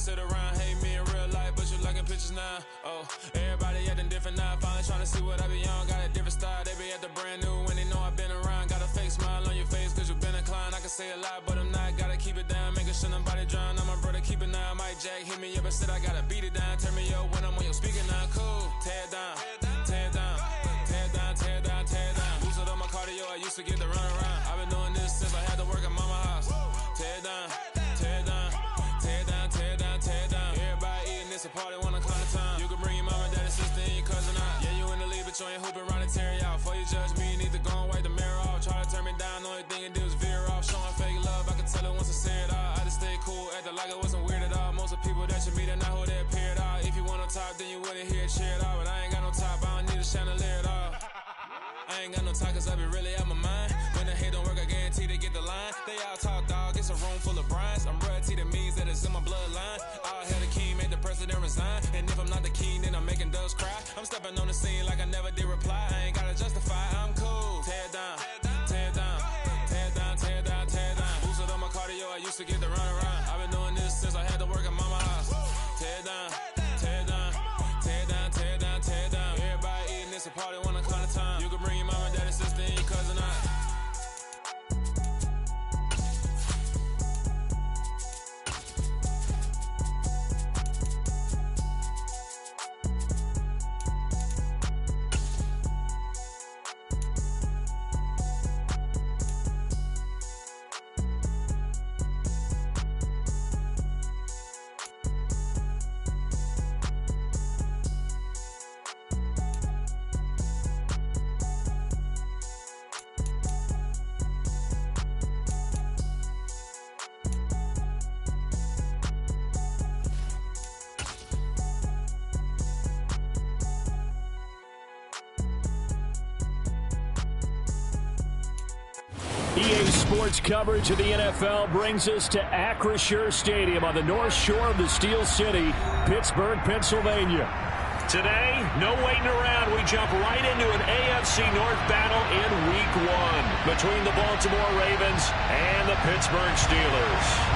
sit around, hate me in real life, but you liking pictures now. Oh, everybody acting different now. Finally trying to see what I be on. Got a different style, they be at the brand new when they know I've been around. Got a fake smile on your face, cause you been inclined. I can say a lot, but I'm not. Gotta keep it down, making sure nobody drown. I'm my brother, keep it now. Mike Jack hit me up and said I gotta beat it down. Turn me up when I'm on your speaker now. Cool, tear it down, tear it down, tear it down, tear it down, tear it down. Boosted up my cardio, I used to get to run around. I've been doing this since I had to work at mama house. Tear it down, tear it down, tear it down, tear it down, tear it down. Everybody eating this a party, one o'clock of time. You can bring your mama, daddy, sister, and your cousin out. Yeah, you in the lead, but you ain't hooping around and tear out. Before you judge me, you need to go and wipe the mirror off. Try to turn me down, the only thing it did was veer off. Showing fake love, I can tell it once I say it all. I just stay cool, acting like it wasn't weird at all. Most of the people that you meet are not who they appear at all. If you want on top, then you wouldn't hear it cheer at all. But I ain't got no top, I don't need a chandelier at all. I ain't got no time cause I be really out my mind. When the hate don't work, I guarantee they get the line. They all talk dog, it's a room full of Bryans. I'm royalty, that means that it's in my bloodline. All hell the king, made the president resign. And if I'm not the king, then I'm making doves cry. I'm stepping on the scene like I never did reply. I ain't gotta justify, I'm cool. Tear it down, tear it down, tear it down, tear it down, tear it down. Boosted up my cardio, I used to get to run around. I've been doing this since I had to work at mama house. Tear it down, tear it down, tear it down, tear it down, tear it down. Everybody eating this a party, one o'clock of time. You can bring your mama, daddy, sister, and your cousin out. EA Sports coverage of the NFL brings us to Acrisure Stadium on the north shore of the Steel City, Pittsburgh, Pennsylvania. Today, no waiting around. We jump right into an AFC North battle in Week 1 between the Baltimore Ravens and the Pittsburgh Steelers.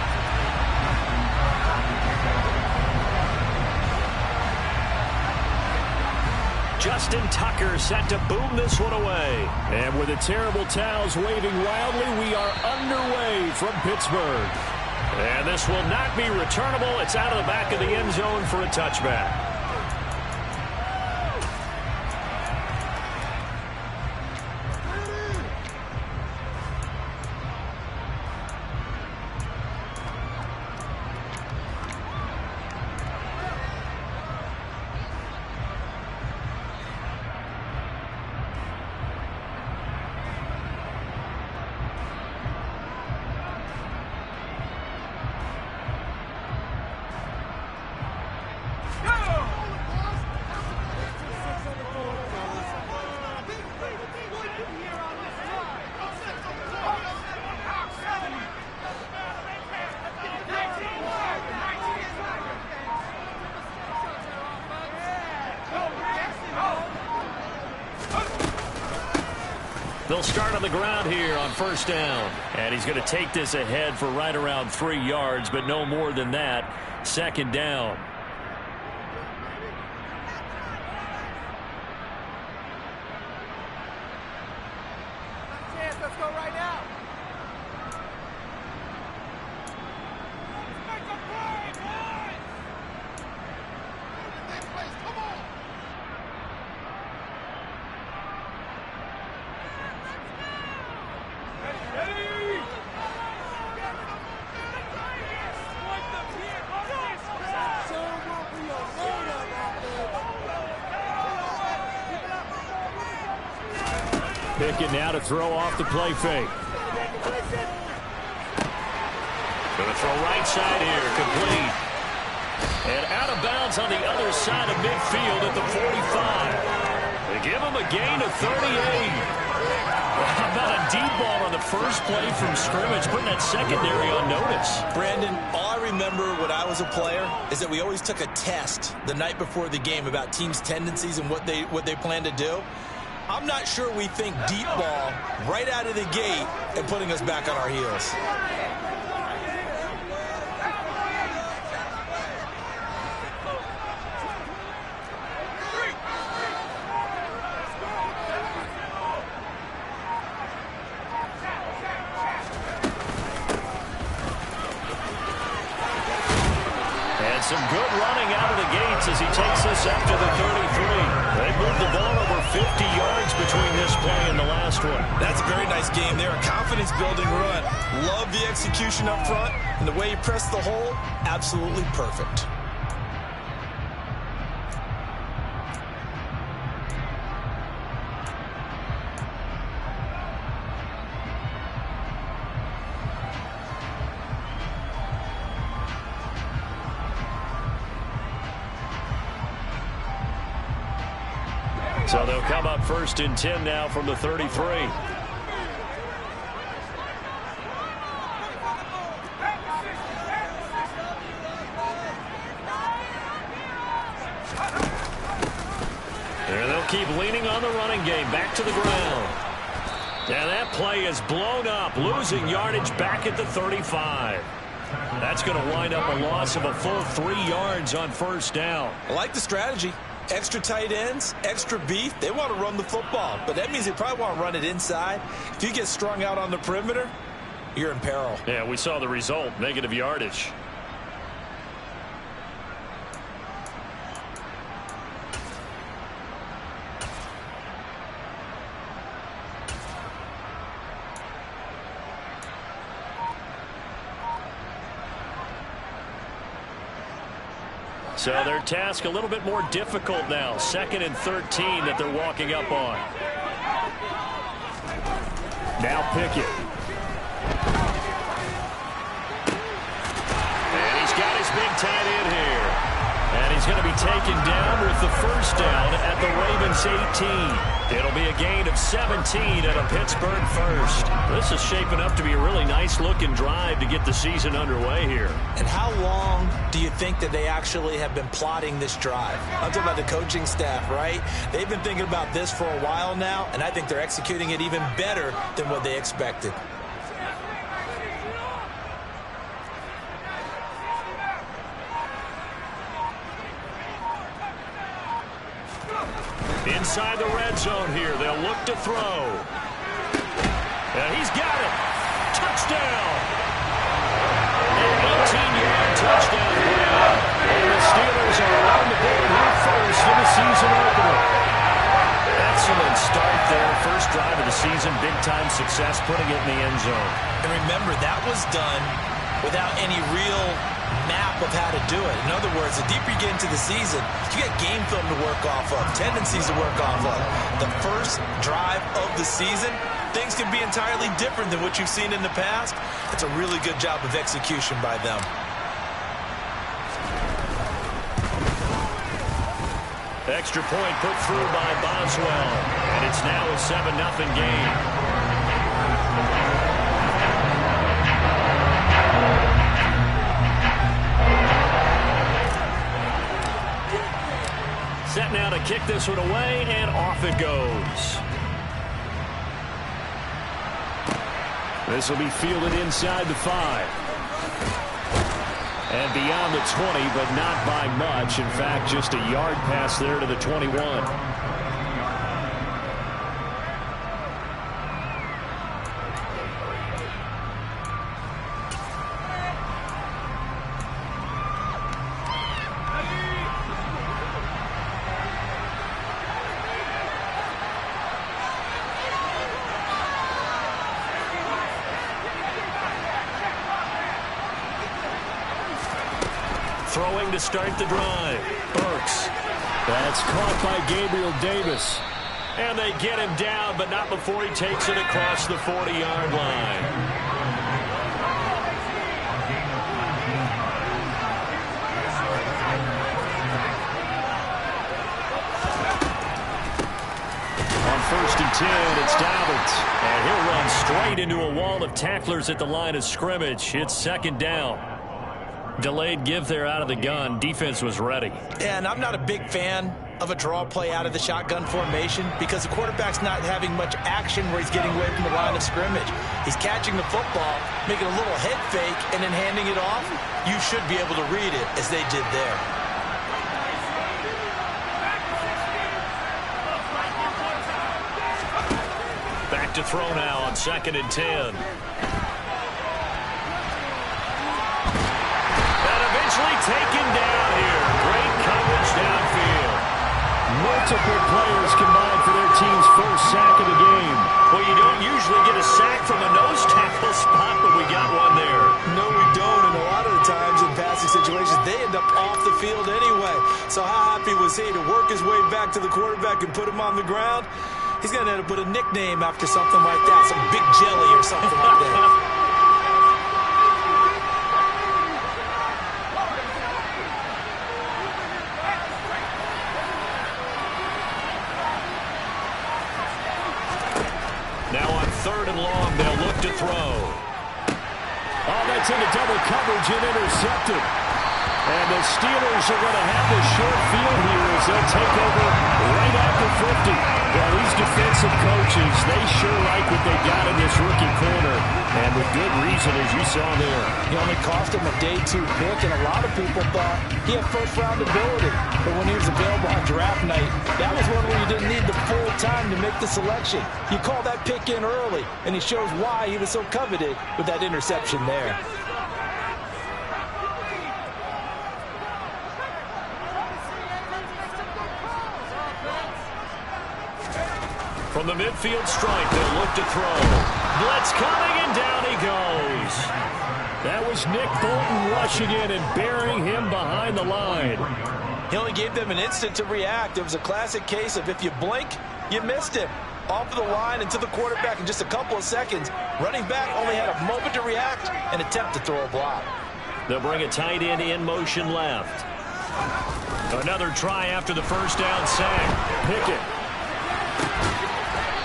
Justin Tucker set to boom this one away. And with the terrible towels waving wildly, we are underway from Pittsburgh. And this will not be returnable. It's out of the back of the end zone for a touchback. They'll start on the ground here on first down. And he's going to take this ahead for right around 3 yards, but no more than that. Second down. Let's go right now. Pickett now to throw off the play fake. Going to throw right side here, complete. And out of bounds on the other side of midfield at the 45. They give him a gain of 38. How about a deep ball on the first play from scrimmage, putting that secondary on notice? Brandon, all I remember when I was a player is that we always took a test the night before the game about teams' tendencies and what they plan to do. I'm not sure we think deep ball right out of the gate and putting us back on our heels. some good running out of the gates as he takes this after the 33. They moved the ball over 50 yards between this play and the last one. That's a very nice game there. A confidence-building run. Love the execution up front. And the way he pressed the hole, absolutely perfect. So they'll come up 1st and 10 now from the 33. And they'll keep leaning on the running game. Back to the ground. And that play is blown up, losing yardage back at the 35. That's going to wind up a loss of a full 3 yards on 1st down. I like the strategy. Extra tight ends, extra beef. They want to run the football, but that means they probably want to run it inside. If you get strung out on the perimeter, you're in peril. Yeah, we saw the result, negative yardage. So their task a little bit more difficult now. 2nd and 13 that they're walking up on. Now Pickett. And he's got his big tight end here. And he's going to be taken down with the 1st down at the Ravens 18. It'll be a gain of 17 at a Pittsburgh 1st. This is shaping up to be a really nice-looking drive to get the season underway here. And how long do you think that they actually have been plotting this drive? I'm talking about the coaching staff, right? They've been thinking about this for a while now, and I think they're executing it even better than what they expected. Inside the red zone here, they'll look to throw. And he's got it. Touchdown. An 18-yard touchdown play. And the Steelers are on the board here first in the season opener. Excellent start there. First drive of the season, big-time success, putting it in the end zone. And remember, that was done without any real map of how to do it. In other words, the deeper you get into the season, you get game film to work off of, tendencies to work off of. The first drive of the season, things can be entirely different than what you've seen in the past. It's a really good job of execution by them. Extra point put through by Boswell. And it's now a 7-0 game. Set now to kick this one away, and off it goes. This will be fielded inside the 5. And beyond the 20, but not by much. In fact, just a yard pass there to the 21. Throwing to start the drive. Burks. That's caught by Gabriel Davis. And they get him down, but not before he takes it across the 40-yard line. On 1st and 10, it's Dabbert. And he'll run straight into a wall of tacklers at the line of scrimmage. It's 2nd down. Delayed give there out of the gun. Defense was ready. And I'm not a big fan of a draw play out of the shotgun formation because the quarterback's not having much action where he's getting away from the line of scrimmage. He's catching the football, making a little head fake, and then handing it off. You should be able to read it as they did there. Back to throw now on 2nd and 10. eventually taken down here. Great coverage downfield. Multiple players combined for their team's first sack of the game. Well, you don't usually get a sack from a nose tackle spot, but we got one there. No, we don't, and a lot of the times in passing situations, they end up off the field anyway. So how happy was he to work his way back to the quarterback and put him on the ground? He's going to end up with a nickname after something like that, some Big Jelly or something like that. Now on 3rd and long, they'll look to throw. Oh, that's into double coverage and intercepted. And the Steelers are going to have the short field here as they'll take over right at the 50. Well, these defensive coaches, they sure like what they got in this rookie corner. And with good reason, as you saw there. He only cost him a day 2 pick, and a lot of people thought he had first-round ability. But when he was available on draft night, that was one where you didn't need the full time to make the selection. You call that pick in early, and he shows why he was so coveted with that interception there. From the midfield stripe, they'll look to throw. Blitz coming, and down he goes. That was Nick Bolton rushing in and burying him behind the line. He only gave them an instant to react. It was a classic case of if you blink, you missed him. Off of the line and to the quarterback in just a couple of seconds. Running back only had a moment to react and attempt to throw a block. They'll bring a tight end in motion left. Another try after the first down sack. Pickett.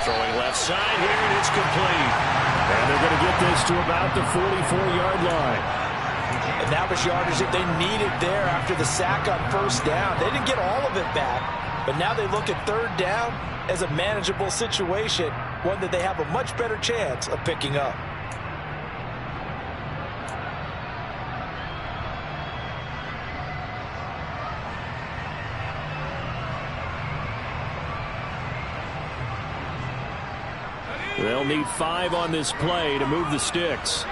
Throwing left side here, and it's complete. And they're going to get this to about the 44-yard line. And that was yardage that they needed there after the sack on first down. They didn't get all of it back, but now they look at 3rd down as a manageable situation, one that they have a much better chance of picking up. They'll need 5 on this play to move the sticks.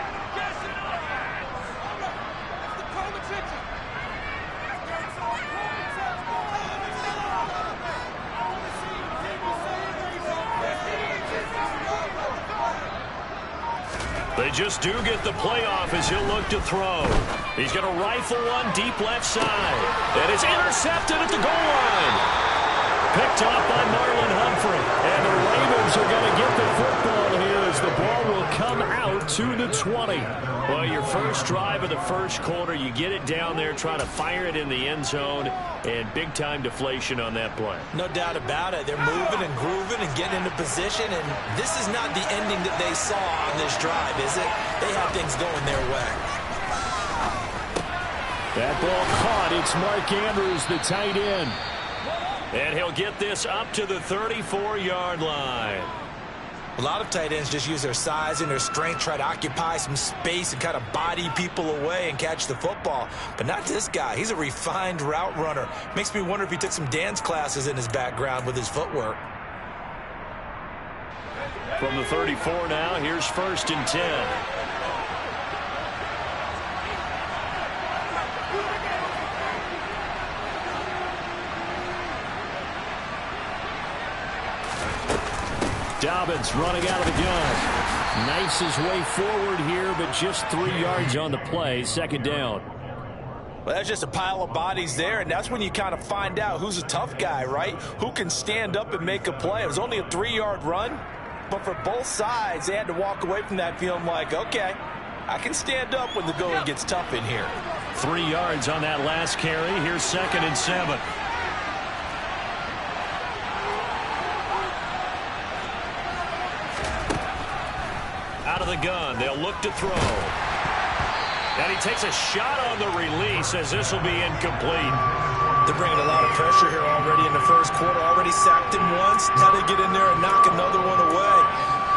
They just do get the playoff as he'll look to throw. He's going to rifle one deep left side. And it's intercepted at the goal line. Picked off by Marlon Humphrey. And the Ravens are going to get the football here as the ball will come out to the 20. Well, your first drive of the first quarter, you get it down there, try to fire it in the end zone, and big-time deflation on that play. No doubt about it. They're moving and grooving and getting into position, and this is not the ending that they saw on this drive, is it? They have things going their way. That ball caught. It's Mark Andrews, the tight end. And he'll get this up to the 34-yard line. A lot of tight ends just use their size and their strength, try to occupy some space and kind of body people away and catch the football. But not this guy. He's a refined route runner. Makes me wonder if he took some dance classes in his background with his footwork. From the 34 now, here's 1st and 10. Dobbins running out of the gun. Knifes his way forward here, but just 3 yards on the play. 2nd down. Well, that's just a pile of bodies there, and that's when you kind of find out who's a tough guy, right? Who can stand up and make a play. It was only a 3-yard run, but for both sides, they had to walk away from that feeling like, okay, I can stand up when the going gets tough in here. 3 yards on that last carry. Here's 2nd and 7. Out of the gun, they'll look to throw. And he takes a shot on the release as this will be incomplete. They're bringing a lot of pressure here already in the first quarter. Already sacked him once. Now they get in there and knock another one away.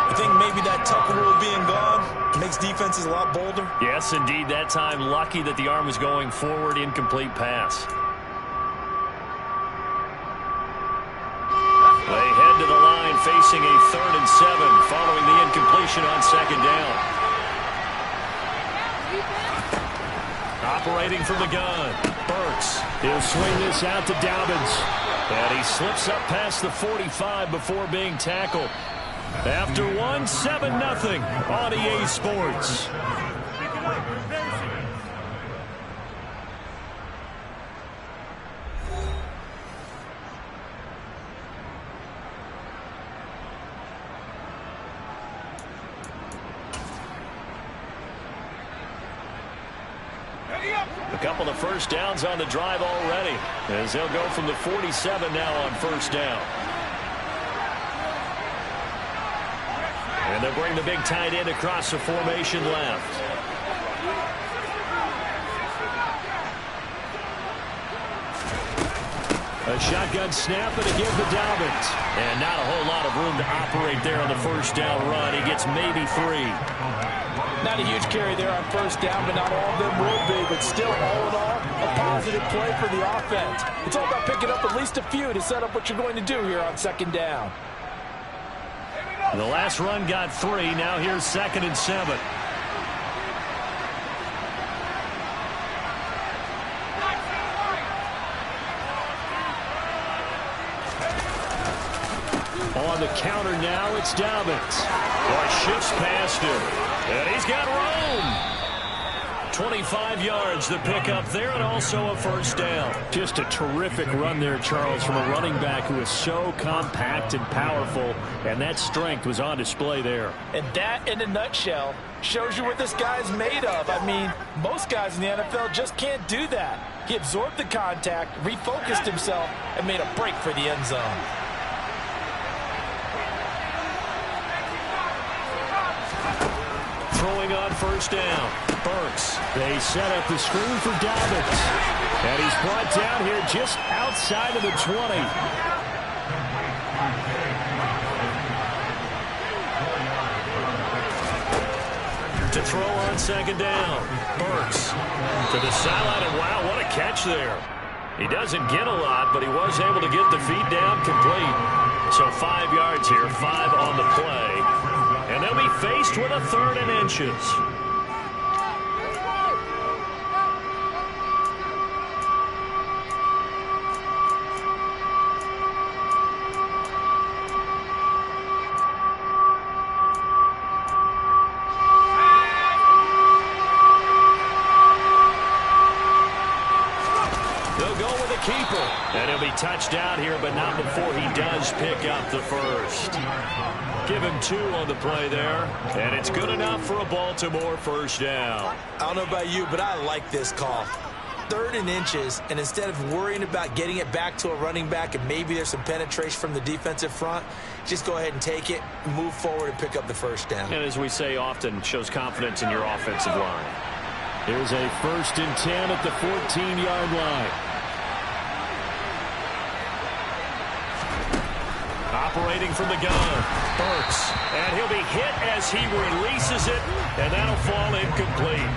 I think maybe that tuck rule being gone makes defenses a lot bolder. Yes, indeed. That time lucky that the arm was going forward. Incomplete pass. They head to the line facing a 3rd and 7 following the incompletion on 2nd down. Operating from the gun, Burks. He'll swing this out to Dobbins. And he slips up past the 45 before being tackled. After one, 7-0 on EA Sports. A couple of first downs on the drive already, as they'll go from the 47 now on first down. And they'll bring the big tight end across the formation left. A shotgun snap and a give to Dobbins. And not a whole lot of room to operate there on the first down run. He gets maybe 3. Not a huge carry there on first down, but not all of them will be. But still, all in all, a positive play for the offense. It's all about picking up at least a few to set up what you're going to do here on second down. The last run got 3. Now here's 2nd and 7. On the counter now, it's Dobbins. Boy, shifts past him. And he's got room. 25 yards to pick up there, and also a first down. Just a terrific run there, Charles, from a running back who is so compact and powerful, and that strength was on display there. And that, in a nutshell, shows you what this guy's made of. I mean, most guys in the NFL just can't do that. He absorbed the contact, refocused himself, and made a break for the end zone. Throwing on first down, Burks. They set up the screen for Dobbins. And he's brought down here just outside of the 20. To throw on second down, Burks. To the sideline, and wow, what a catch there. He doesn't get a lot, but he was able to get the feet down complete. So 5 yards here, 5 on the play. And they'll be faced with a 3rd and inches. They'll go with a keeper. And he'll be touched out here, but not before he does pick up the first. Give him 2 on the play there, and it's good enough for a Baltimore first down. I don't know about you, but I like this call. 3rd and inches, and instead of worrying about getting it back to a running back and maybe there's some penetration from the defensive front, just go ahead and take it, move forward, and pick up the first down. And as we say often, shows confidence in your offensive line. Here's a 1st and 10 at the 14-yard line. Operating from the gun, Burks. And he'll be hit as he releases it, and that'll fall incomplete.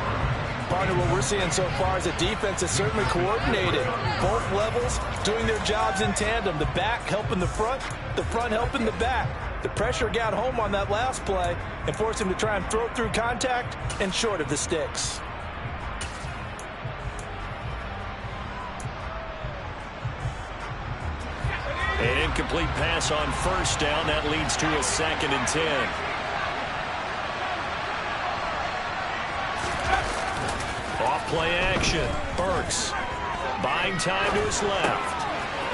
Partner, what we're seeing so far is a defense that's certainly coordinated. Both levels doing their jobs in tandem. The back helping the front helping the back. The pressure got home on that last play and forced him to try and throw through contact and short of the sticks. An incomplete pass on first down. That leads to a 2nd and 10. Off play action. Burks buying time to his left.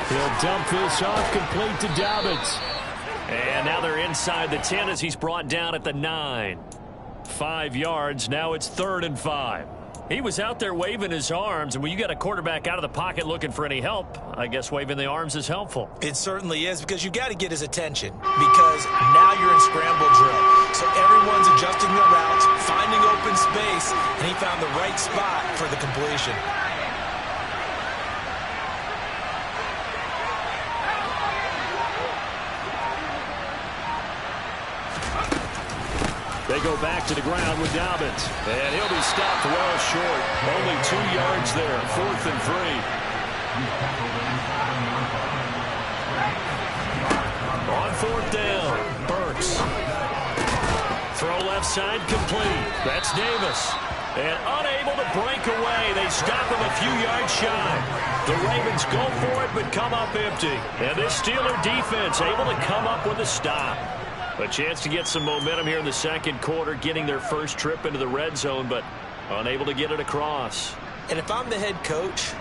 He'll dump this off complete to Dobbins. And now they're inside the 10 as he's brought down at the 9. 5 yards. Now it's 3rd and 5. He was out there waving his arms, and when you got a quarterback out of the pocket looking for any help, I guess waving the arms is helpful. It certainly is, because you've got to get his attention, because now you're in scramble drill. So everyone's adjusting their routes, finding open space, and he found the right spot for the completion. They go back to the ground with Dobbins. And he'll be stopped well short. Only 2 yards there. 4th and 3. On 4th down, Burks. Throw left side complete. That's Davis. And unable to break away. They stop him a few yards shy. The Ravens go for it, but come up empty. And this Steeler defense able to come up with a stop. A chance to get some momentum here in the second quarter, getting their first trip into the red zone, but unable to get it across. And if I'm the head coach,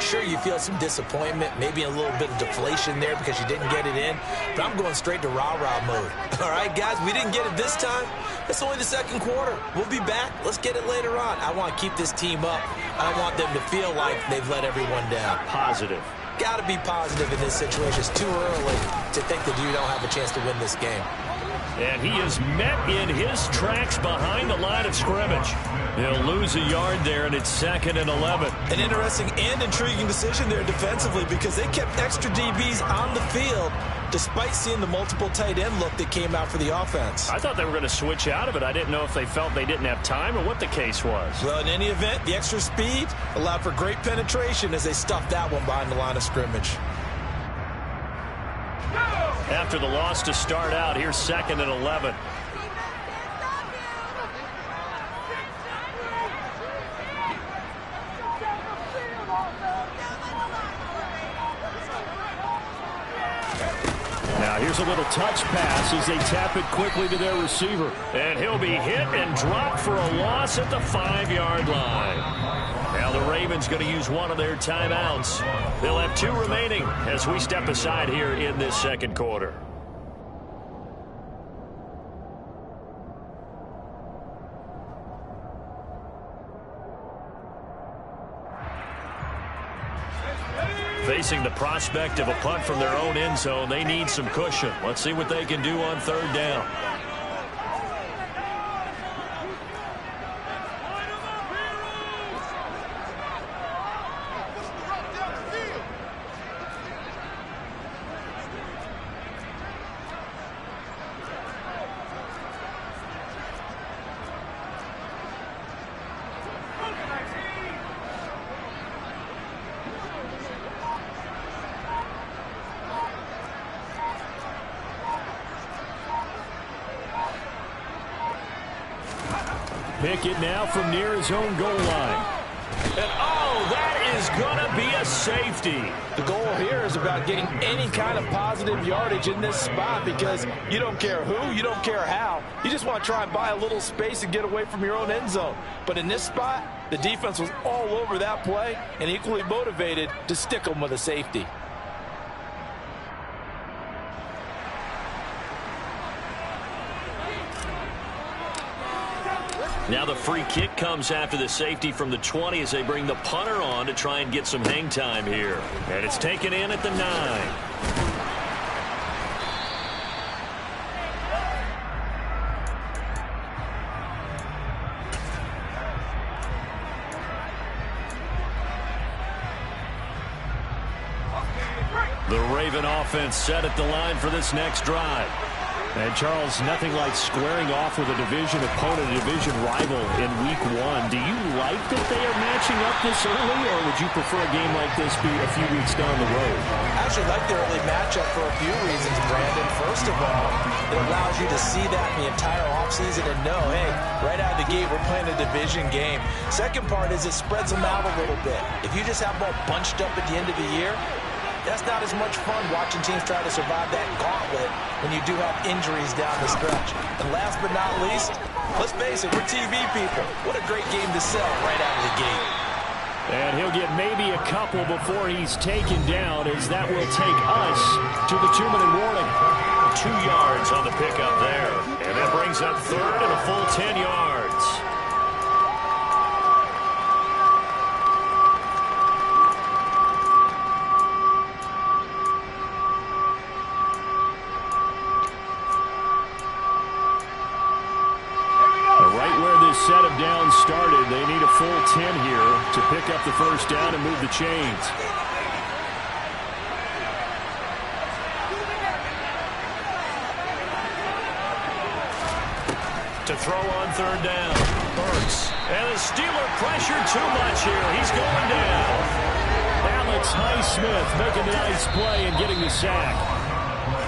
sure, you feel some disappointment, maybe a little bit of deflation there because you didn't get it in, but I'm going straight to rah-rah mode. All right, guys, we didn't get it this time. It's only the second quarter. We'll be back. Let's get it later on. I want to keep this team up. I want them to feel like they've let everyone down. Positive. Got to be positive in this situation. It's too early to think that you don't have a chance to win this game. And he is met in his tracks behind the line of scrimmage. He'll lose a yard there, and it's 2nd and 11. An interesting and intriguing decision there defensively because they kept extra DBs on the field despite seeing the multiple tight end look that came out for the offense. I thought they were going to switch out of it. I didn't know if they felt they didn't have time or what the case was. Well, in any event, the extra speed allowed for great penetration as they stuffed that one behind the line of scrimmage. After the loss to start out, here's 2nd and 11. Now here's a little touch pass as they tap it quickly to their receiver. And he'll be hit and dropped for a loss at the 5-yard line. Now the Ravens going to use one of their timeouts. They'll have 2 remaining as we step aside here in this second quarter. Facing the prospect of a punt from their own end zone, they need some cushion. Let's see what they can do on 3rd down. Pickett now from near his own goal line. And oh, that is going to be a safety. The goal here is about getting any kind of positive yardage in this spot because you don't care who, you don't care how. You just want to try and buy a little space and get away from your own end zone. But in this spot, the defense was all over that play and equally motivated to stick them with a safety. Now the free kick comes after the safety from the 20 as they bring the punter on to try and get some hang time here. And it's taken in at the 9. The Raven offense set at the line for this next drive. And, Charles, nothing like squaring off with a division opponent, a division rival in Week 1. Do you like that they are matching up this early, or would you prefer a game like this be a few weeks down the road? I actually like the early matchup for a few reasons, Brandon. First of all, it allows you to see that in the entire offseason and know, hey, right out of the gate, we're playing a division game. Second part is it spreads them out a little bit. If you just have them all bunched up at the end of the year, that's not as much fun watching teams try to survive that gauntlet when you do have injuries down the stretch. And last but not least, let's face it, we're TV people. What a great game to sell right out of the gate. And he'll get maybe a couple before he's taken down, as that will take us to the 2-minute warning. 2 yards on the pickup there. And that brings up 3rd and a full 10 yards. Set of downs started. They need a full 10 here to pick up the first down and move the chains. To throw on 3rd down. Hurts. And the Steeler pressure too much here. He's going down. Alex Highsmith making a nice play and getting the sack.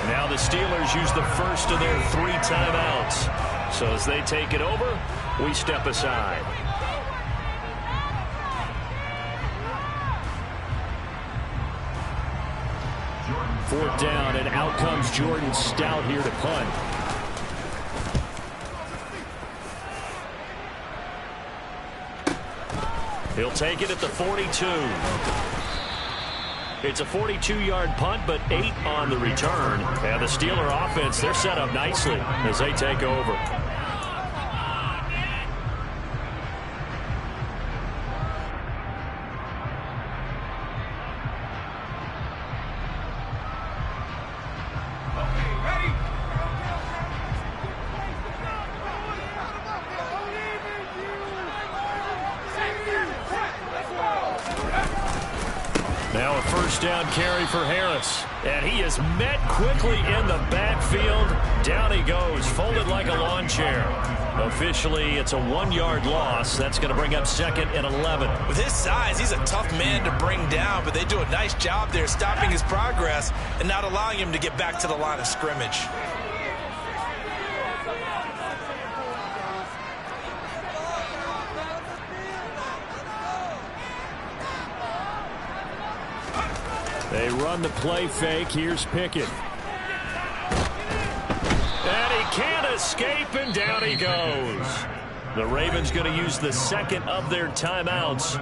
Now the Steelers use the first of their 3 timeouts. So as they take it over, we step aside. 4th down, and out comes Jordan Stout here to punt. He'll take it at the 42. It's a 42-yard punt, but 8 on the return. And the Steeler offense, they're set up nicely as they take over. Now a first down carry for Harris. And he is met quickly in the backfield. Down he goes, folded like a lawn chair. Officially, it's a 1-yard loss. That's going to bring up 2nd and 11. With his size, he's a tough man to bring down, but they do a nice job there stopping his progress and not allowing him to get back to the line of scrimmage. They run the play fake. Here's Pickett. And he can't escape, and down he goes. The Ravens going to use the 2nd of their timeouts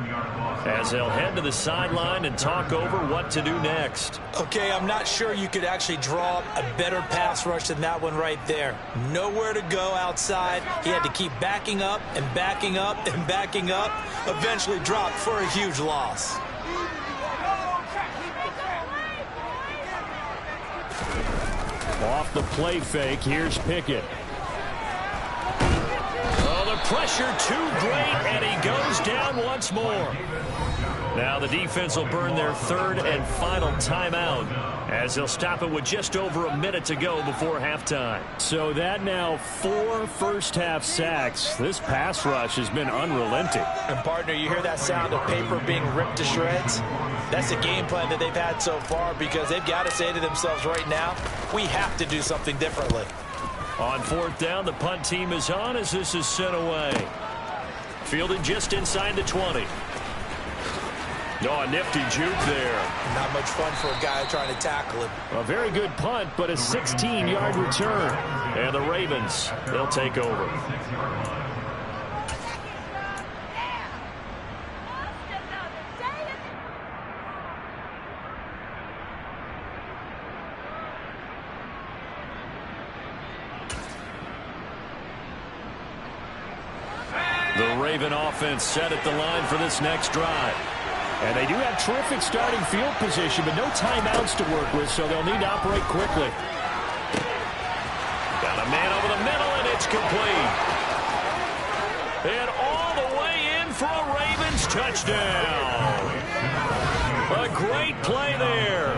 as they'll head to the sideline and talk over what to do next. Okay, I'm not sure you could actually draw up a better pass rush than that one right there. Nowhere to go outside. He had to keep backing up and backing up and backing up. Eventually dropped for a huge loss. Off the play fake, here's Pickett. Oh, the pressure too great, and he goes down once more. Now the defense will burn their 3rd and final timeout as they'll stop it with just over a minute to go before halftime. So that now 4 first-half sacks. This pass rush has been unrelenting. And partner, you hear that sound of paper being ripped to shreds? That's the game plan that they've had so far because they've got to say to themselves right now, we have to do something differently. On 4th down, the punt team is on as this is sent away. Fielded just inside the 20. Oh, a nifty juke there. Not much fun for a guy trying to tackle him. A very good punt, but a 16-yard return. And the Ravens, they'll take over. The Raven offense set at the line for this next drive. And they do have terrific starting field position, but no timeouts to work with, so they'll need to operate quickly. Got a man over the middle, and it's complete. And all the way in for a Ravens touchdown. A great play there.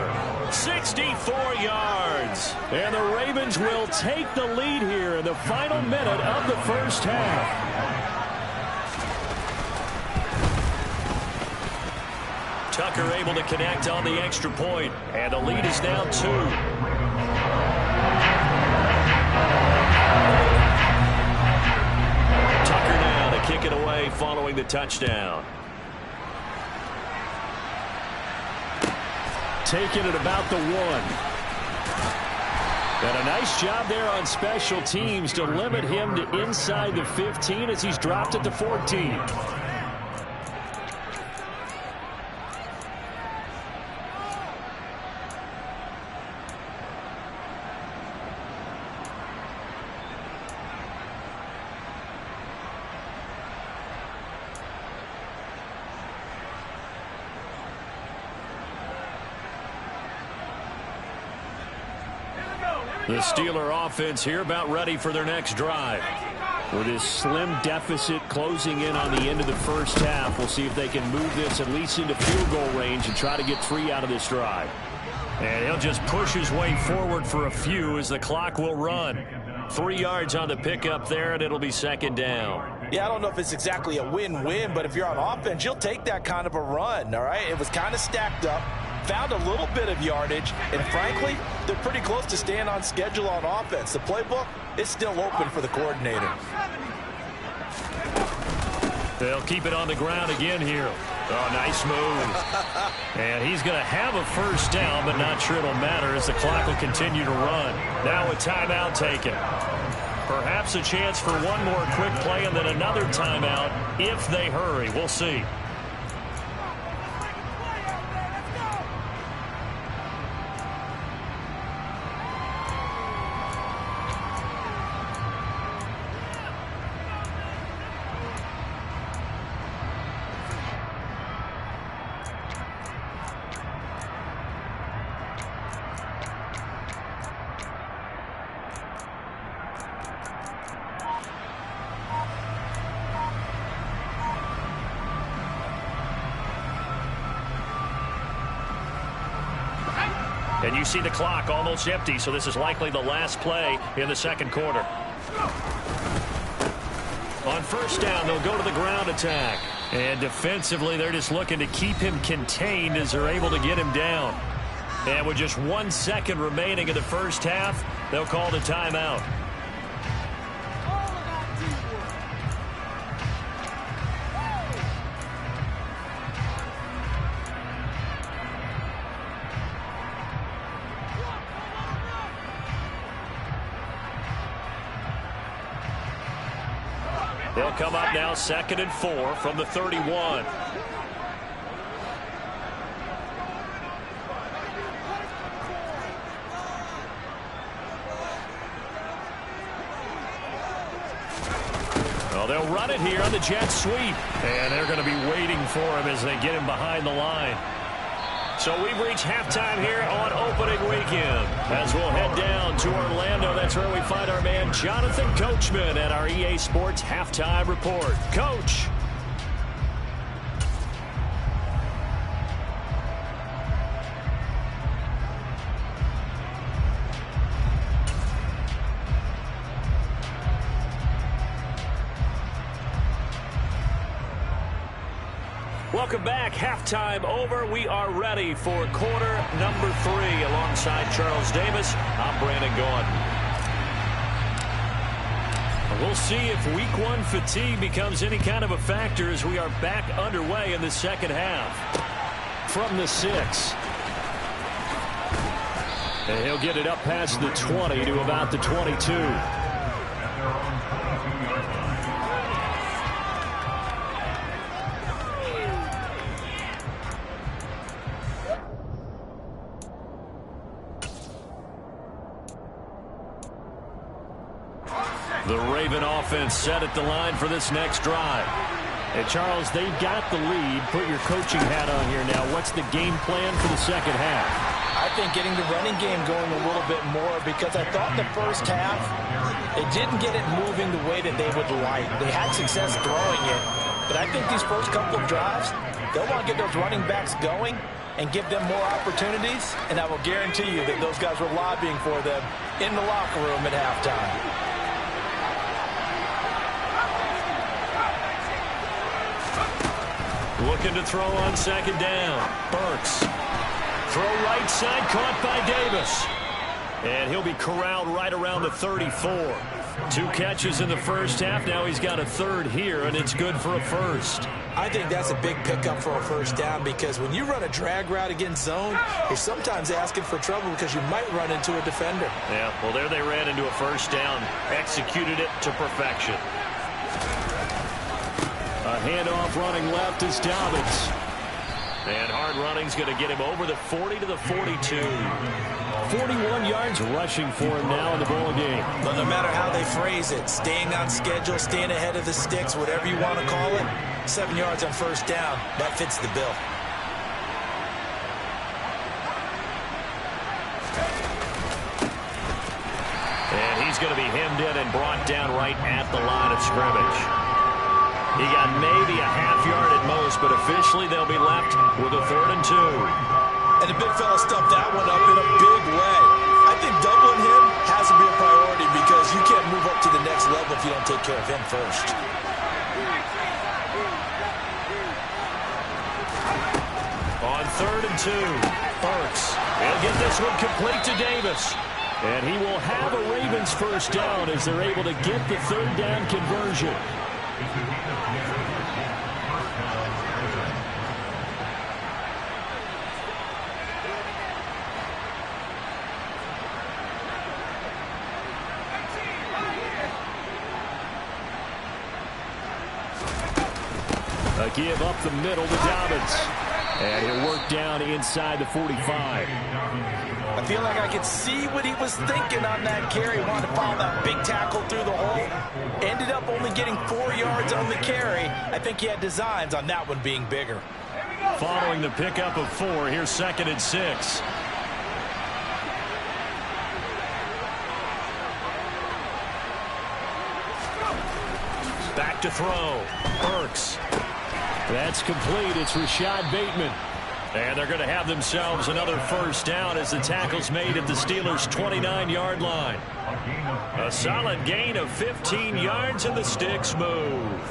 64 yards. And the Ravens will take the lead here in the final minute of the first half. Tucker able to connect on the extra point, and the lead is now 2. Tucker now to kick it away following the touchdown. Taking it about the 1. And a nice job there on special teams to limit him to inside the 15 as he's dropped at the 14. The Steeler offense here about ready for their next drive. With this slim deficit closing in on the end of the first half, we'll see if they can move this at least into field goal range and try to get 3 out of this drive. And he'll just push his way forward for a few as the clock will run. 3 yards on the pickup there, and it'll be 2nd down. Yeah, I don't know if it's exactly a win-win, but if you're on offense, you'll take that kind of a run, all right? It was kind of stacked up. Found a little bit of yardage, and frankly, they're pretty close to staying on schedule on offense. The playbook is still open for the coordinator. They'll keep it on the ground again here. Oh, nice move. And he's going to have a first down, but not sure it'll matter as the clock will continue to run. Now a timeout taken. Perhaps a chance for one more quick play and then another timeout if they hurry. We'll see. And you see the clock almost empty, so this is likely the last play in the second quarter. On first down, they'll go to the ground attack. And defensively, they're just looking to keep him contained as they're able to get him down. And with just 1 second remaining in the first half, they'll call the timeout. They'll come up now 2nd and 4 from the 31. Well, they'll run it here on the jet sweep. And they're going to be waiting for him as they get him behind the line. So we've reached halftime here on opening weekend. As we'll head down to Orlando, that's where we find our man Jonathan Coachman at our EA Sports Halftime Report. Coach. Welcome back. Halftime over. We are ready for quarter number 3. Alongside Charles Davis, I'm Brandon Gordon. We'll see if week 1 fatigue becomes any kind of a factor as we are back underway in the second half. From the 6. And he'll get it up past the 20 to about the 22. The Raven offense set at the line for this next drive. And Charles, they've got the lead. Put your coaching hat on here now. What's the game plan for the second half? I think getting the running game going a little bit more, because I thought in the first half it didn't get it moving the way that they would like. They had success throwing it, but I think these first couple of drives, they'll want to get those running backs going and give them more opportunities, and I will guarantee you that those guys were lobbying for them in the locker room at halftime. Looking to throw on second down. Burks. Throw right side, caught by Davis. And he'll be corralled right around the 34. 2 catches in the first half. Now he's got a third here, and it's good for a first. I think that's a big pickup for a first down, because when you run a drag route against zone, you're sometimes asking for trouble because you might run into a defender. Yeah, well, there they ran into a first down. Executed it to perfection. A handoff running left is Dobbins. And hard running's going to get him over the 40 to the 42. 41 yards rushing for him now in the ball game. But no matter how they phrase it, staying on schedule, staying ahead of the sticks, whatever you want to call it, 7 yards on first down, that fits the bill. And he's going to be hemmed in and brought down right at the line of scrimmage. He got maybe a half yard at most, but officially they'll be left with a 3rd and 2. And the big fella stuffed that one up in a big way. I think doubling him has to be a priority, because you can't move up to the next level if you don't take care of him first. On 3rd and 2, Burks. He'll get this one complete to Davis. And he will have a Ravens first down as they're able to get the 3rd down conversion. A give up the middle to Dobbins. And he'll work down inside the 45. I feel like I could see what he was thinking on that carry. Wanted to follow that big tackle through the hole. Ended up only getting 4 yards on the carry. I think he had designs on that one being bigger. Following the pickup of 4, here's 2nd and 6. Back to throw. Burks. That's complete. It's Rashad Bateman. And they're going to have themselves another first down as the tackle's made at the Steelers' 29-yard line. A solid gain of 15 yards and the sticks move.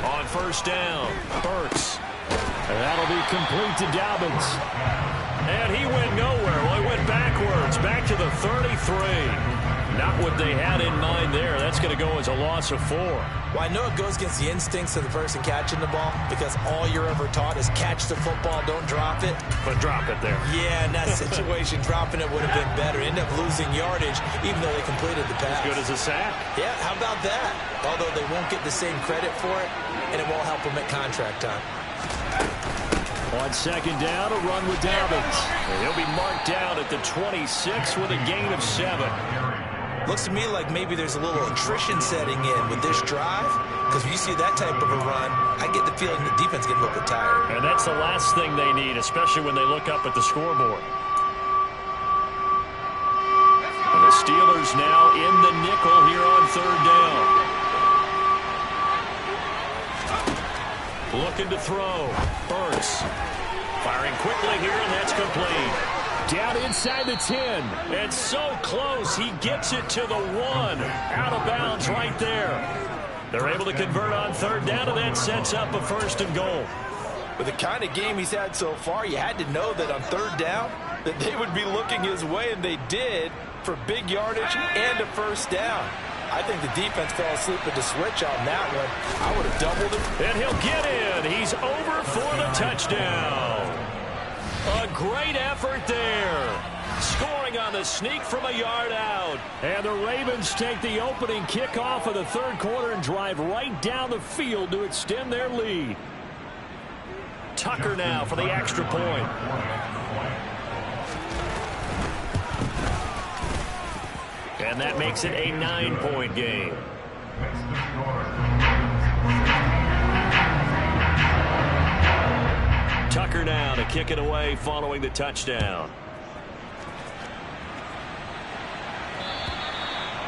On first down, Burks. And that'll be complete to Dobbins. And he went nowhere. Well, he went backwards, back to the 33. Not what they had in mind there. That's going to go as a loss of 4. Well, I know it goes against the instincts of the person catching the ball because all you're ever taught is catch the football, don't drop it. But drop it there. Yeah, in that situation, dropping it would have been better. End up losing yardage, even though they completed the pass. As good as a sack. Yeah, how about that? Although they won't get the same credit for it, and it won't help them at contract time. On second down, a run with Dobbins. He'll be marked down at the 26 with a gain of 7. Looks to me like maybe there's a little attrition setting in with this drive, because when you see that type of a run, I get the feeling the defense getting a little bit tired. And that's the last thing they need, especially when they look up at the scoreboard. And the Steelers now in the nickel here on third down. Looking to throw. Burks. Firing quickly here, and that's complete. Down inside the 10. And so close, he gets it to the 1. Out of bounds right there. They're able to convert on third down, and that sets up a 1st and goal. With the kind of game he's had so far, you had to know that on third down that they would be looking his way, and they did, for big yardage and a 1st down. I think the defense fell asleep at the switch on that one. I would have doubled it. And he'll get in. He's over for the touchdown. A great effort there. Scoring on the sneak from a yard out. And the Ravens take the opening kickoff of the third quarter and drive right down the field to extend their lead. Tucker now for the extra point. And that makes it a 9-point game. Tucker now to kick it away following the touchdown.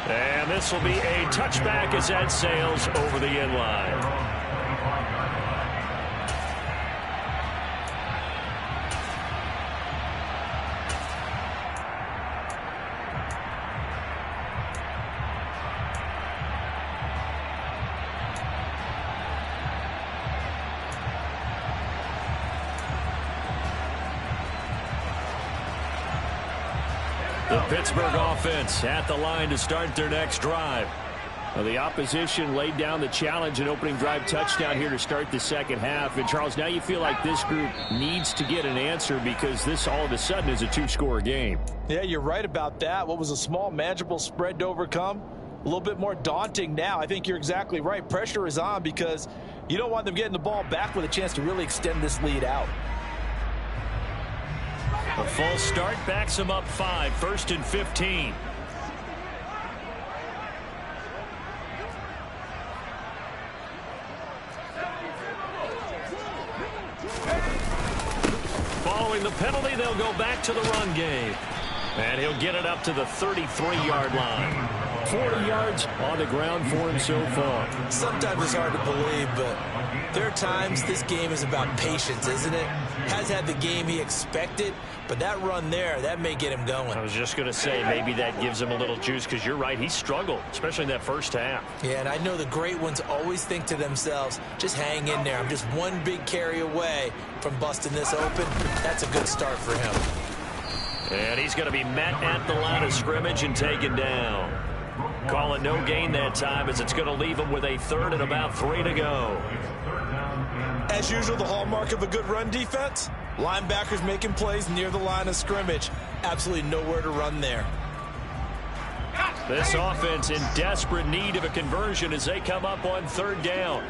And this will be a touchback as that sails over the end line. The Pittsburgh offense at the line to start their next drive. Well, the opposition laid down the challenge and opening drive touchdown here to start the second half. And, Charles, now you feel like this group needs to get an answer because this all of a sudden is a 2-score game. Yeah, you're right about that. What was a small, manageable spread to overcome? A little bit more daunting now. I think you're exactly right. Pressure is on because you don't want them getting the ball back with a chance to really extend this lead out. A full start backs him up 5, 1st and 15. Following the penalty, they'll go back to the run game. And he'll get it up to the 33-yard line. 40 yards on the ground for him so far. Sometimes it's hard to believe, but there are times this game is about patience, isn't it? Has had the game he expected, but that run there, that may get him going. I was just going to say, maybe that gives him a little juice, because you're right, he struggled, especially in that first half. Yeah, and I know the great ones always think to themselves, just hang in there. I'm just one big carry away from busting this open. That's a good start for him. And he's going to be met at the line of scrimmage and taken down. Call it no gain that time, as it's going to leave him with a third and about 3 to go. As usual, the hallmark of a good run defense, linebackers making plays near the line of scrimmage. Absolutely nowhere to run there. This offense in desperate need of a conversion as they come up on 3rd down.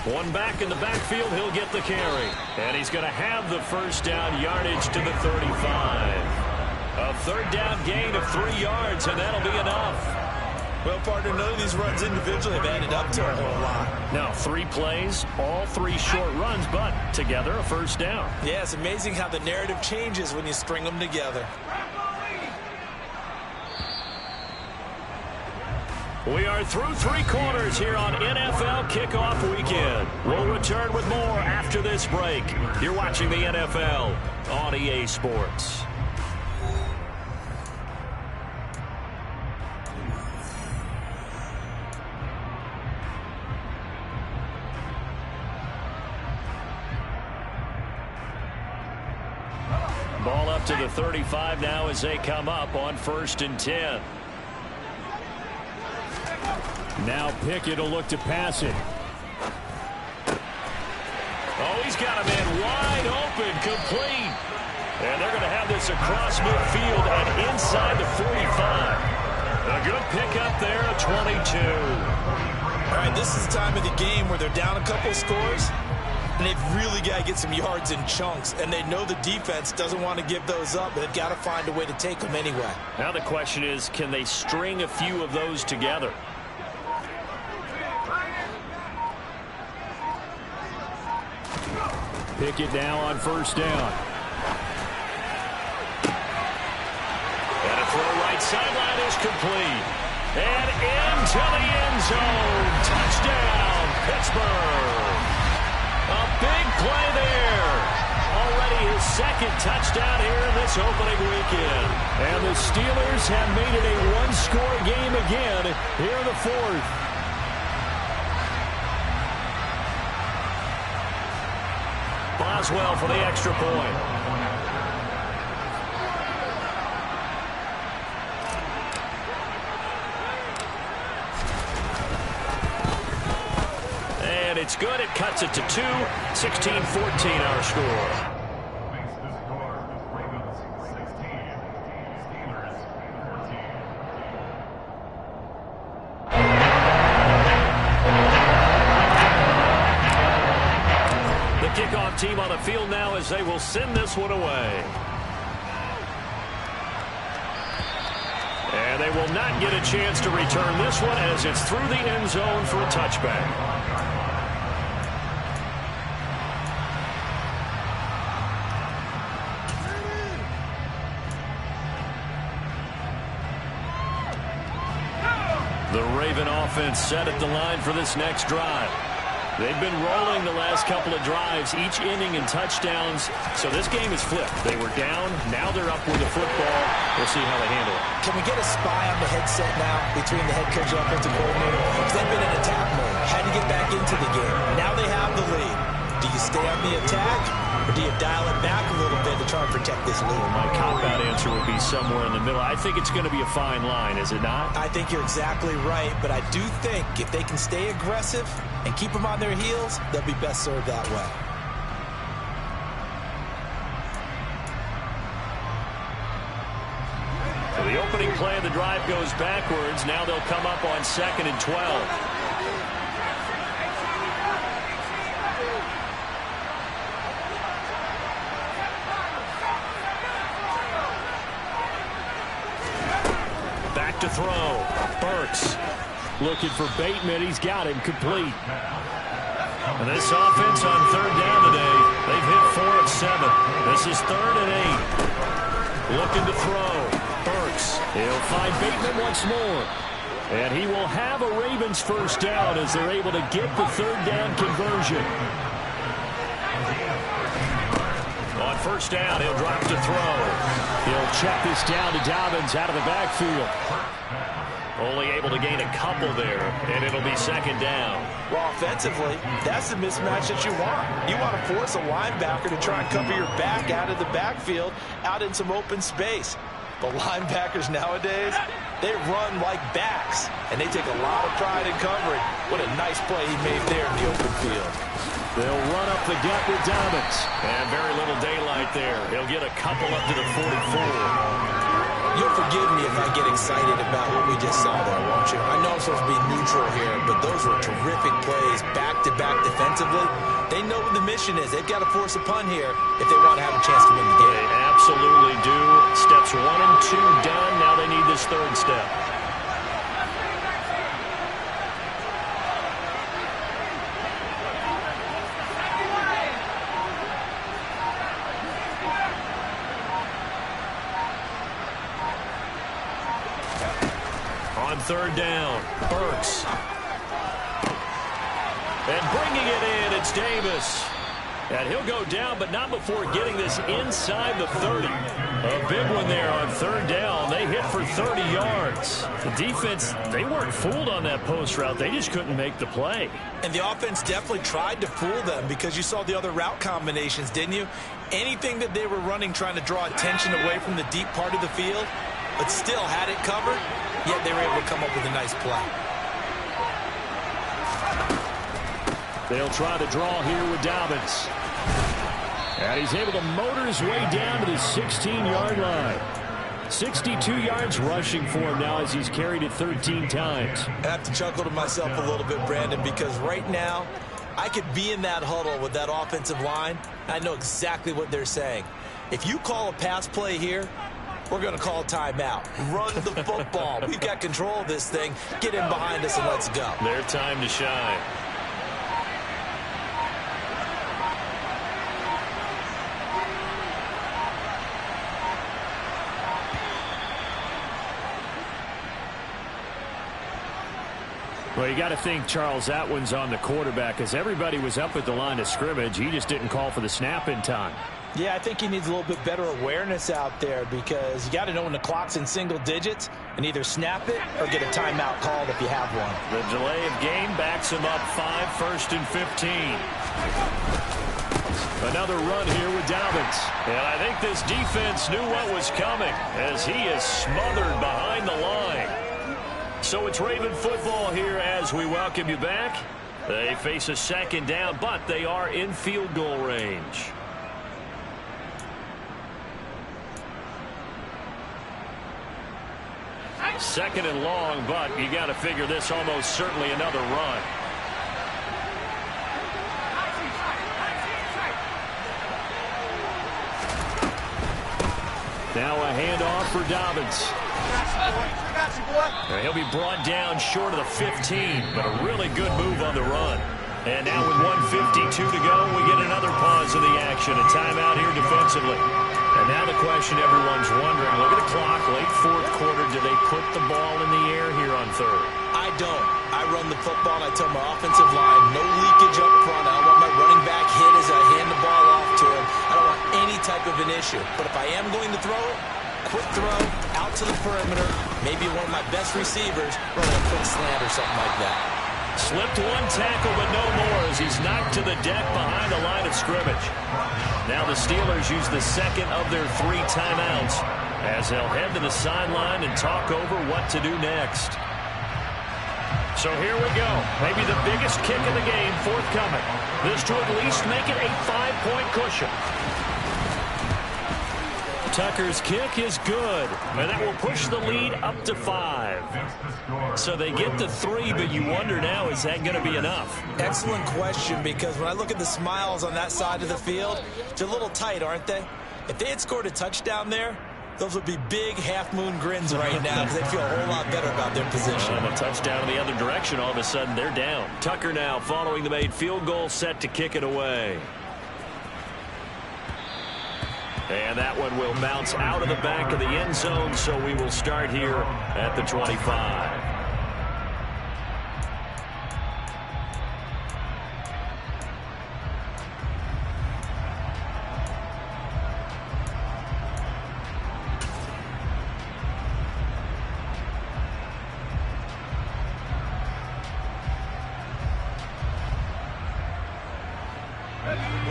One back in the backfield, he'll get the carry. And he's going to have the first down, yardage to the 35. A 3rd down gain of 3 yards, and that'll be enough. Well, partner, none of these runs individually have added up to a whole lot. Now, 3 plays, all 3 short runs, but together a first down. Yeah, it's amazing how the narrative changes when you string them together. We are through 3 quarters here on NFL Kickoff Weekend. We'll return with more after this break. You're watching the NFL on EA Sports. Ball up to the 35 now as they come up on 1st and 10. Now Pickett will look to pass it. Oh, he's got a man wide open, complete. And they're going to have this across midfield and inside the 45. A good pickup there at 22. All right, this is the time of the game where they're down a couple scores, and they've really got to get some yards in chunks, and they know the defense doesn't want to give those up, but they've got to find a way to take them anyway. Now the question is, can they string a few of those together? Pickett now on 1st down. And a throw right sideline is complete. And into the end zone. Touchdown, Pittsburgh. A big play there. Already his 2nd touchdown here in this opening weekend. And the Steelers have made it a 1-score game again here in the 4th. Boswell for the extra point. And it's good. It cuts it to 2. 16-14 our score. Kickoff team on the field now as they will send this one away. And they will not get a chance to return this one as it's through the end zone for a touchback. The Raven offense set at the line for this next drive. They've been rolling the last couple of drives, each inning in touchdowns. So this game is flipped. They were down. Now they're up with the football. We'll see how they handle it. Can we get a spy on the headset now between the head coach and offensive coordinator? Because they've been in attack mode. Had to get back into the game. Now they have the lead. Do you stay on the attack, or do you dial it back a little bit to try and protect this lead? Well, my cop-out answer would be somewhere in the middle. I think it's going to be a fine line, is it not? I think you're exactly right, but I do think if they can stay aggressive and keep them on their heels, they'll be best served that way. So the opening play of the drive goes backwards. Now they'll come up on 2nd and 12. To throw. Burks. Looking for Bateman. He's got him complete. And this offense on third down today, they've hit 4 of 7. This is 3rd and 8. Looking to throw. Burks. He'll find Bateman once more. And he will have a Ravens first down as they're able to get the 3rd down conversion. On first down, he'll drop to throw. He'll check this down to Dobbins out of the backfield. Only able to gain a couple there, and it'll be 2nd down. Well, offensively, that's the mismatch that you want. You want to force a linebacker to try and cover your back out of the backfield, out in some open space. But linebackers nowadays, they run like backs, and they take a lot of pride in covering. What a nice play he made there in the open field. They'll run up the gut with Dobbins. And very little daylight there. He'll get a couple up to the 44. You'll forgive me if I get excited about what we just saw there, won't you? I know I'm supposed to be neutral here, but those were terrific plays back-to-back defensively. They know what the mission is. They've got to force a punt here if they want to have a chance to win the game. They absolutely do. Steps 1 and 2 done. Now they need this 3rd step. On 3rd down, Burks. And bringing it in, it's Davis. And he'll go down, but not before getting this inside the 30. A big one there on 3rd down. They hit for 30 yards. The defense, they weren't fooled on that post route. They just couldn't make the play. And the offense definitely tried to fool them because you saw the other route combinations, didn't you? Anything that they were running trying to draw attention away from the deep part of the field, but still had it covered, yet they were able to come up with a nice play. They'll try to draw here with Dobbins. And he's able to motor his way down to the 16-yard line. 62 yards rushing for him now as he's carried it 13 times. I have to chuckle to myself a little bit, Brandon, because right now I could be in that huddle with that offensive line. I know exactly what they're saying. If you call a pass play here, we're going to call timeout. Run the football. We've got control of this thing. Get in behind us and let's go. Their time to shine. Well, you got to think, Charles, that one's on the quarterback as everybody was up at the line of scrimmage. He just didn't call for the snap in time. Yeah, I think he needs a little bit better awareness out there because you got to know when the clock's in single digits and either snap it or get a timeout called if you have one. The delay of game backs him up 5, 1st and 15. Another run here with Dobbins. And I think this defense knew what was coming as he is smothered behind the line. So it's Raven football here as we welcome you back. They face a 2nd down, but they are in field goal range. Second and long, but you got to figure this almost certainly another run. Now a handoff for Dobbins. And he'll be brought down short of the 15, but a really good move on the run. And now with 1:52 to go, we get another pause in the action. A timeout here defensively. And now the question everyone's wondering, look at the clock, late 4th quarter, do they put the ball in the air here on 3rd? I don't. I run the football and I tell my offensive line, no leakage up front. I don't want my running back hit as I hand the ball off to him. I don't want any type of an issue. But if I am going to throw it, quick throw, out to the perimeter, maybe one of my best receivers running a quick slant or something like that. Slipped one tackle, but no more as he's knocked to the deck behind the line of scrimmage. Now the Steelers use the 2nd of their 3 timeouts as they'll head to the sideline and talk over what to do next. So here we go. Maybe the biggest kick of the game forthcoming. This to at least make it a 5-point cushion. Tucker's kick is good, and that will push the lead up to 5. So they get to 3, but you wonder now, is that going to be enough? Excellent question, because when I look at the smiles on that side of the field, they're a little tight, aren't they? If they had scored a touchdown there, Those would be big half-moon grins right now because they feel a whole lot better about their position. And a touchdown in the other direction, all of a sudden they're down. Tucker now following the made field goal, set to kick it away. And that one will bounce out of the back of the end zone, so we will start here at the 25.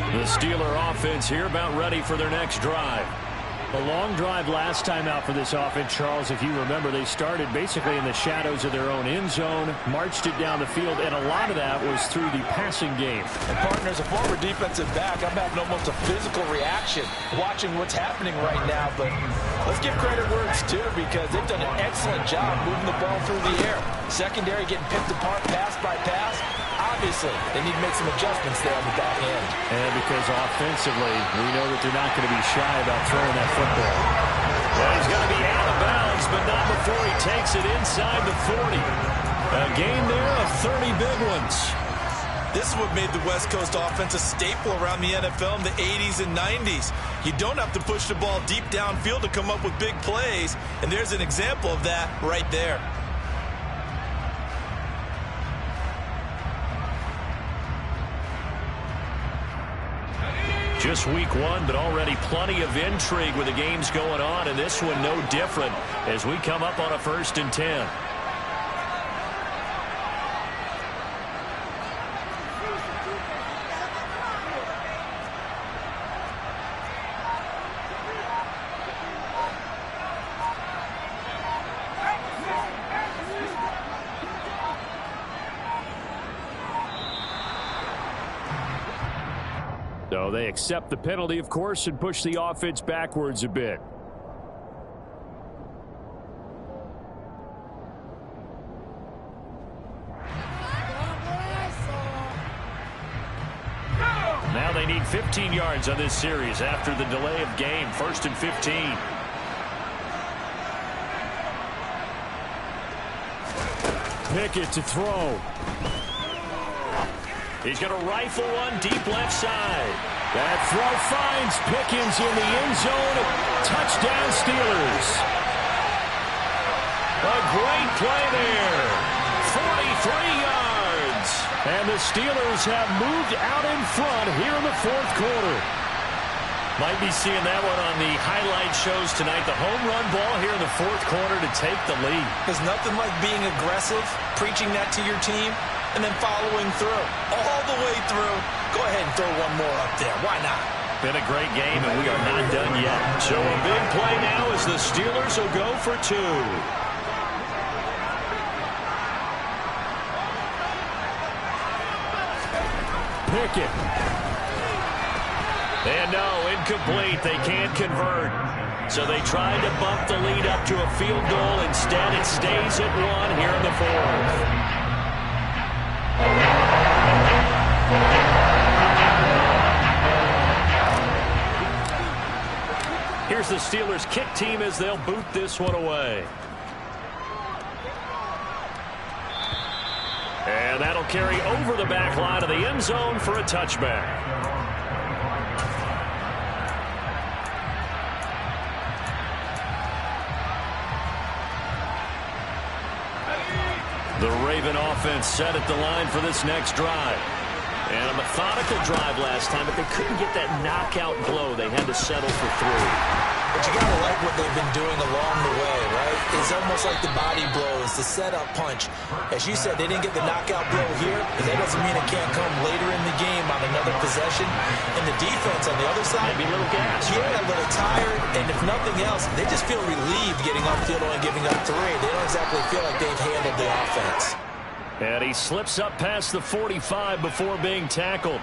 The Steeler offense here about ready for their next drive. A long drive last time out for this offense, Charles. If you remember, they started basically in the shadows of their own end zone, marched it down the field, and a lot of that was through the passing game. And partners, a former defensive back, I'm having almost a physical reaction watching what's happening right now. But let's give credit where it's due because they've done an excellent job moving the ball through the air. Secondary getting picked apart pass by pass. Obviously, they need to make some adjustments there on the back end. And because offensively, we know that they're not going to be shy about throwing that football. Well, he's going to be out of bounds, but not before he takes it inside the 40. A gain there of 30 big ones. This is what made the West Coast offense a staple around the NFL in the 80s and 90s. You don't have to push the ball deep downfield to come up with big plays, and there's an example of that right there. Just week one, but already plenty of intrigue with the games going on, and this one no different as we come up on a 1st and 10. So they accept the penalty, of course, and push the offense backwards a bit. Now they need 15 yards on this series after the delay of game. 1st and 15. Pickett to throw. He's going to rifle one deep left side. That throw finds Pickens in the end zone. Touchdown, Steelers. A great play there. 43 yards. And the Steelers have moved out in front here in the 4th quarter. Might be seeing that one on the highlight shows tonight. The home run ball here in the 4th quarter to take the lead. There's nothing like being aggressive, preaching that to your team, and then following through. All the way through. Go ahead and throw one more up there. Why not? Been a great game, and we are not done yet. So a big play now as the Steelers will go for 2. Pickett. And no, incomplete. They can't convert. So they tried to bump the lead up to a field goal. Instead, it stays at 1 here in the 4th. Here's the Steelers kick team as they'll boot this one away. And that'll carry over the back line of the end zone for a touchback. The Raven offense set at the line for this next drive. And a methodical drive last time, but they couldn't get that knockout blow. They had to settle for 3. But you got to like what they've been doing along the way, right? It's almost like the body blows, the setup punch. As you said, they didn't get the knockout blow here, but that doesn't mean it can't come later in the game on another possession. And the defense on the other side, maybe a little gas. Yeah, right? A little tired, and if nothing else, they just feel relieved getting off field and giving up 3. They don't exactly feel like they've handled the offense. And he slips up past the 45 before being tackled.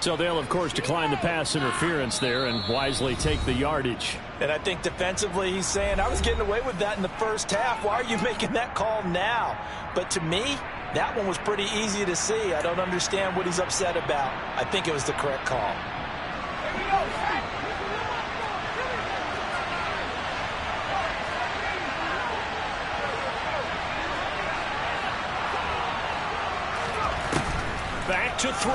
So they'll, of course, decline the pass interference there and wisely take the yardage. And I think defensively he's saying, I was getting away with that in the first half. Why are you making that call now? But to me, that one was pretty easy to see. I don't understand what he's upset about. I think it was the correct call. back to throw.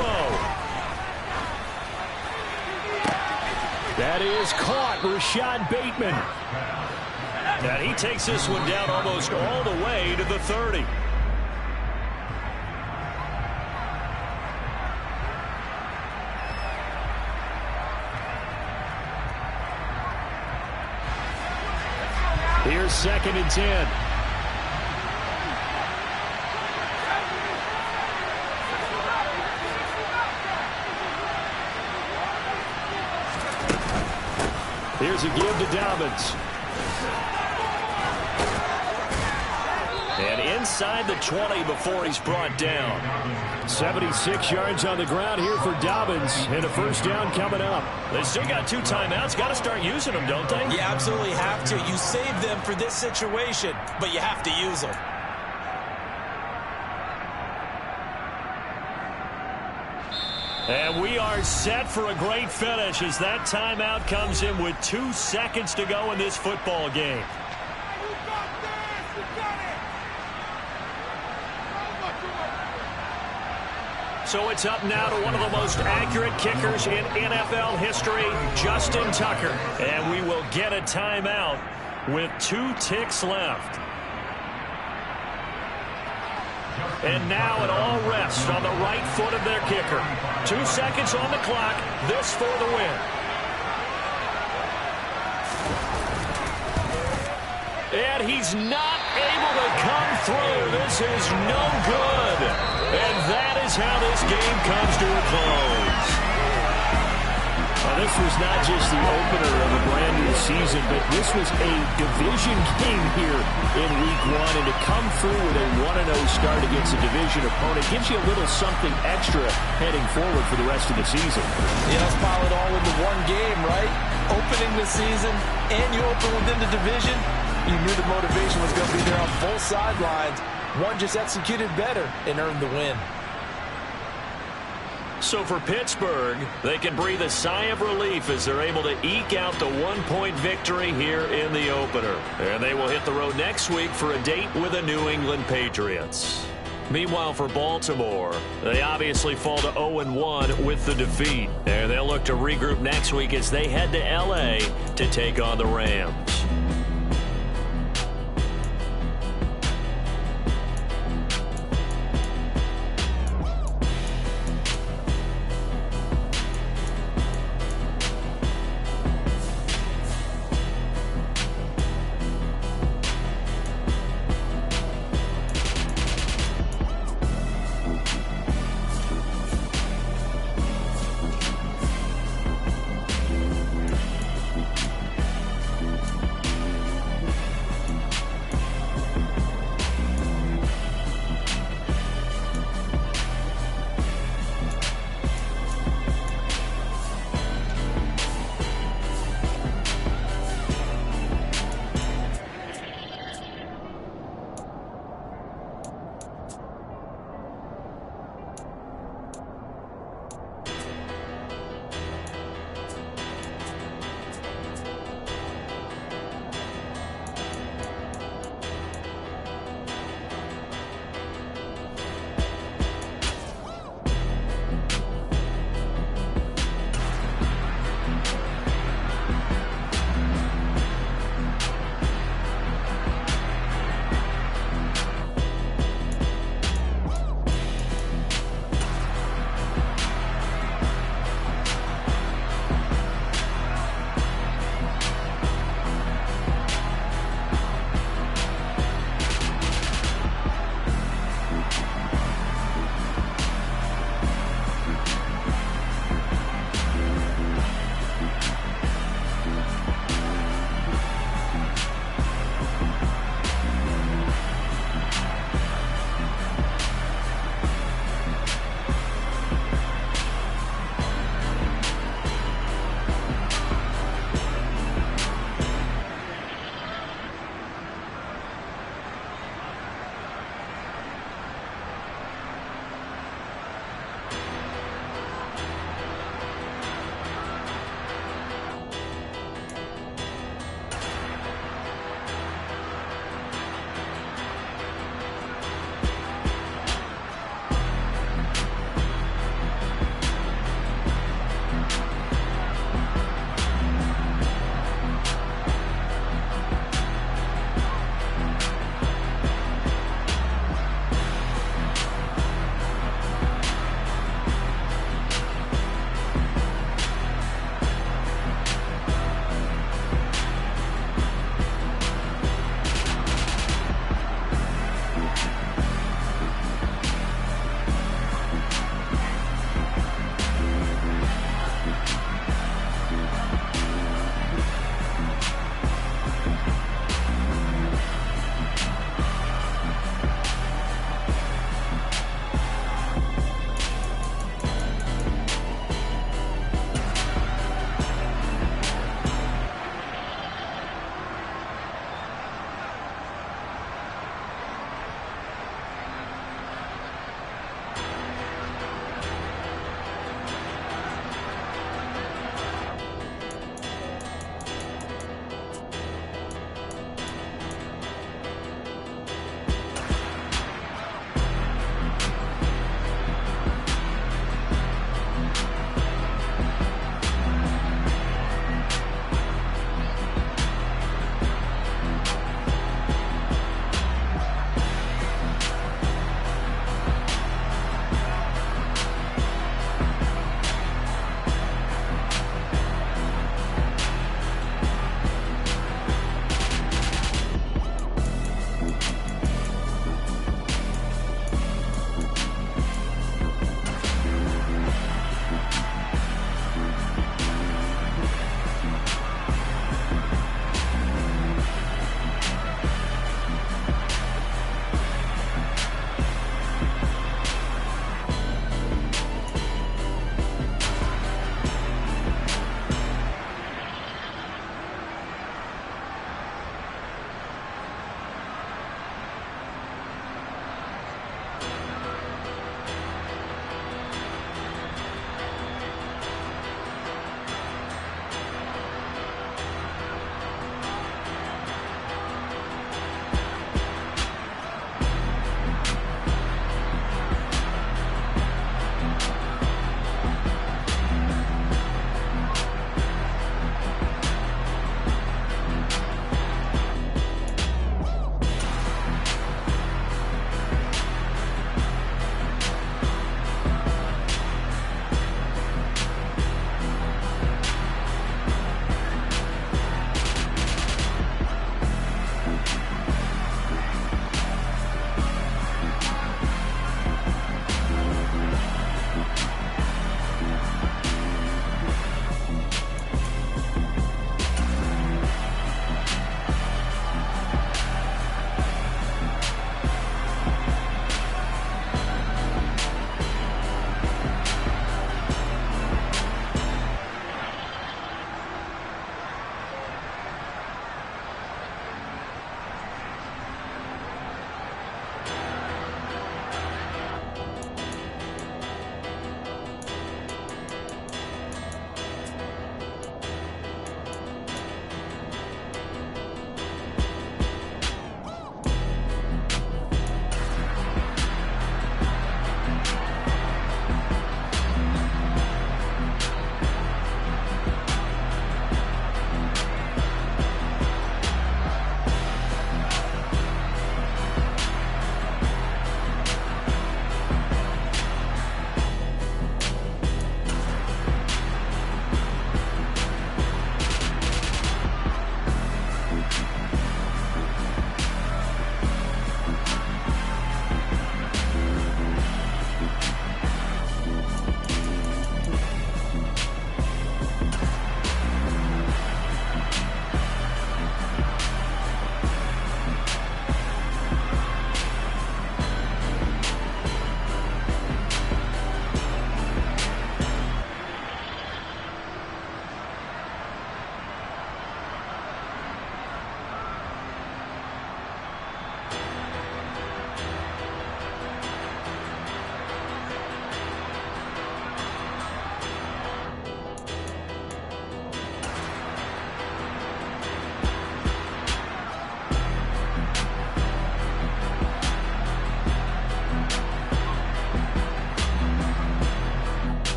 That is caught. Rashad Bateman. And he takes this one down almost all the way to the 30. Here's 2nd and 10. Here's a give to Dobbins. And inside the 20 before he's brought down. 76 yards on the ground here for Dobbins. And a first down coming up. They still got 2 timeouts. Got to start using them, don't they? You absolutely have to. You save them for this situation, but you have to use them. And we are set for a great finish as that timeout comes in with 2 seconds to go in this football game. So it's up now to one of the most accurate kickers in NFL history, Justin Tucker. And we will get a timeout with 2 ticks left. And now it all rests on the right foot of their kicker. 2 seconds on the clock. This for the win. And he's not able to come through. This is no good. And that is how this game comes to a close. Now, this was not just the opener of a brand new season, but this was a division game here in Week 1. And to come through with a 1-0 start against a division opponent gives you a little something extra heading forward for the rest of the season. Yeah, let's pile it all into one game, right? Opening the season, and you open within the division. You knew the motivation was going to be there on both sidelines. One just executed better and earned the win. So for Pittsburgh, they can breathe a sigh of relief as they're able to eke out the 1-point victory here in the opener. And they will hit the road next week for a date with the New England Patriots. Meanwhile, for Baltimore, they obviously fall to 0-1 with the defeat. And they'll look to regroup next week as they head to L.A. to take on the Rams.